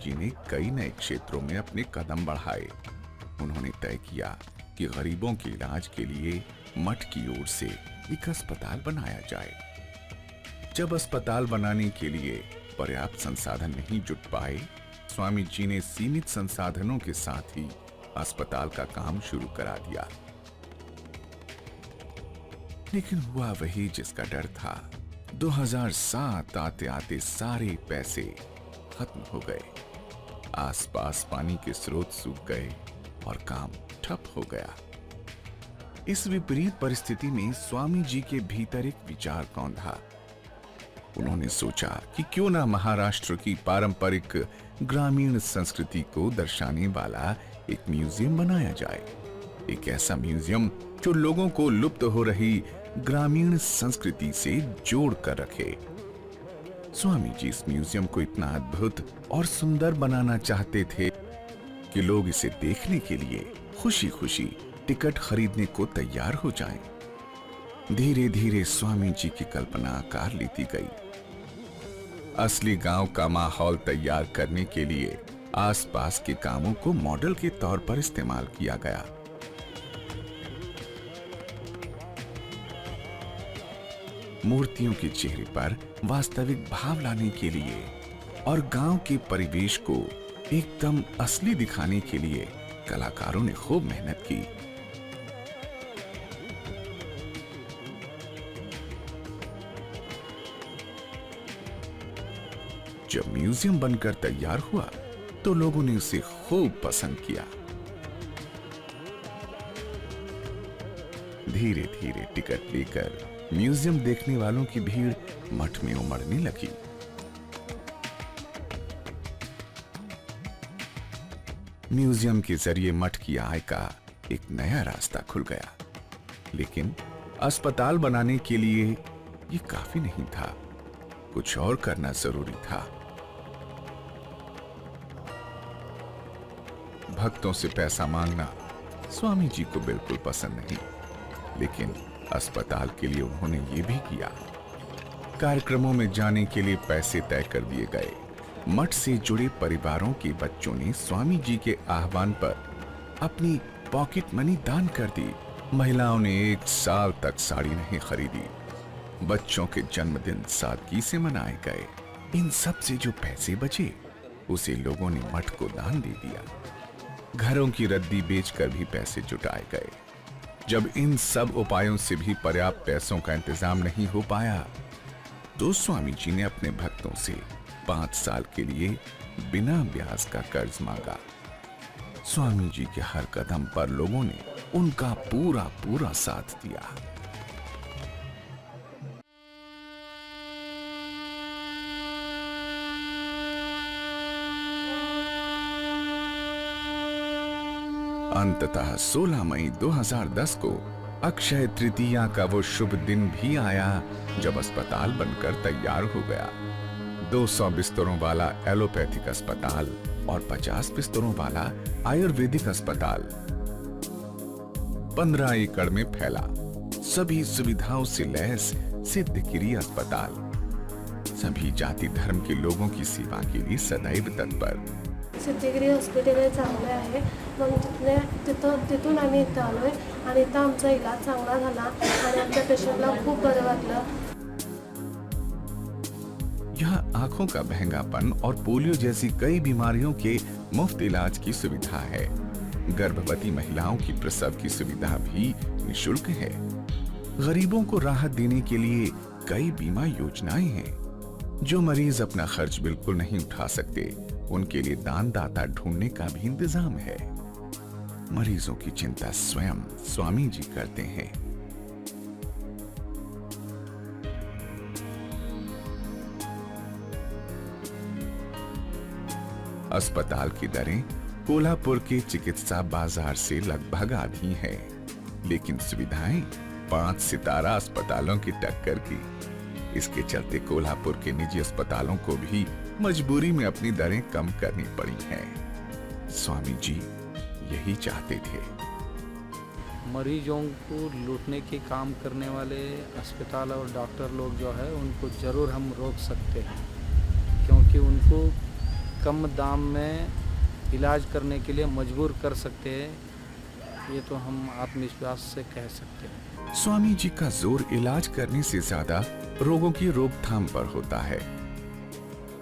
जी ने कई नए क्षेत्रों में अपने कदम बढ़ाए। उन्होंने तय किया कि गरीबों के इलाज के लिए मठ की ओर से एक अस्पताल बनाया जाए। जब अस्पताल बनाने के लिए पर्याप्त संसाधन नहीं जुट पाए, स्वामी जी ने सीमित संसाधनों के साथ ही अस्पताल का काम शुरू करा दिया। लेकिन हुआ वही जिसका डर था। 2007 आते आते सारे पैसे खत्म हो गए। आसपास पानी के स्रोत सूख गए और काम ठप हो गया। इस विपरीत परिस्थिति में स्वामी जी के भीतर एक विचार कौंधा। उन्होंने सोचा कि क्यों ना महाराष्ट्र की पारंपरिक ग्रामीण संस्कृति को दर्शाने वाला एक म्यूजियम बनाया जाए। एक ऐसा म्यूजियम जो लोगों को लुप्त हो रही ग्रामीण संस्कृति से जोड़ कर रखे। स्वामी जी इस म्यूजियम को इतना अद्भुत और सुंदर बनाना चाहते थे कि लोग इसे देखने के लिए खुशी खुशी टिकट खरीदने को तैयार हो जाएं। धीरे धीरे स्वामी जी की कल्पना आकार लेती गई। असली गांव का माहौल तैयार करने के लिए आसपास के कामों को मॉडल के तौर पर इस्तेमाल किया गया। मूर्तियों के चेहरे पर वास्तविक भाव लाने के लिए और गांव के परिवेश को एकदम असली दिखाने के लिए कलाकारों ने खूब मेहनत की। जब म्यूजियम बनकर तैयार हुआ तो लोगों ने उसे खूब पसंद किया। धीरे धीरे टिकट लेकर म्यूजियम देखने वालों की भीड़ मठ में उमड़ने लगी। म्यूजियम के जरिए मठ की आय का एक नया रास्ता खुल गया। लेकिन अस्पताल बनाने के लिए ये काफी नहीं था, कुछ और करना जरूरी था। भक्तों से पैसा मांगना स्वामी जी को बिल्कुल पसंद नहीं, लेकिन अस्पताल के लिए उन्होंने ये भी किया। कार्यक्रमों में जाने के लिए पैसे तय कर दिए गए। मठ से जुड़े परिवारों के बच्चों ने स्वामी जी के आह्वान पर अपनी पॉकेट मनी दान कर दी। महिलाओं ने 1 साल तक साड़ी नहीं खरीदी। बच्चों के जन्मदिन सादगी से मनाए गए। इन सब से जो पैसे बचे उसे लोगों ने मठ को दान दे दिया। घरों की रद्दी बेचकर भी पैसे जुटाए गए। जब इन सब उपायों से भी पर्याप्त पैसों का इंतजाम नहीं हो पाया तो स्वामी जी ने अपने भक्तों से 5 साल के लिए बिना ब्याज का कर्ज मांगा। स्वामी जी के हर कदम पर लोगों ने उनका पूरा पूरा साथ दिया। अंततः 16 मई 2010 को अक्षय तृतीया का वो शुभ दिन भी आया जब अस्पताल बनकर तैयार हो गया। 200 बिस्तरों वाला एलोपैथिक अस्पताल और 50 बिस्तरों वाला आयुर्वेदिक अस्पताल 15 एकड़ में फैला। सभी सुविधाओं से लैस सिद्धगिरी अस्पताल सभी जाति धर्म के लोगों की सेवा के लिए सदैव तत्पर। सिद्धगिरी हॉस्पिटल हे चांगले आहे। मग तिथून आम्ही इथं आलोय आणि इथं आमचा इलाज चांगला झाला आणि आमच्या पेशंटला खूप बरं वाटलं। यहाँ आंखों का महंगापन और पोलियो जैसी कई बीमारियों के मुफ्त इलाज की सुविधा है। गर्भवती महिलाओं की प्रसव की सुविधा भी निःशुल्क है। गरीबों को राहत देने के लिए कई बीमा योजनाएं हैं। जो मरीज अपना खर्च बिल्कुल नहीं उठा सकते उनके लिए दानदाता ढूंढने का भी इंतजाम है। मरीजों की चिंता स्वयं स्वामी जी करते हैं। अस्पताल की दरें कोल्हापुर के चिकित्सा बाजार से लगभग आधी हैं, लेकिन सुविधाएं 5 सितारा अस्पतालों की टक्कर की। इसके चलते कोल्हापुर के निजी अस्पतालों को भी मजबूरी में अपनी दरें कम करनी पड़ी हैं। स्वामी जी यही चाहते थे। मरीजों को लूटने के काम करने वाले अस्पताल और डॉक्टर लोग जो है उनको ज़रूर हम रोक सकते हैं, क्योंकि उनको कम दाम में इलाज करने के लिए मजबूर कर सकते हैं, ये तो हम आत्मविश्वास से कह सकते हैं। स्वामी जी का जोर इलाज करने से ज्यादा रोगों की रोकथाम पर होता है।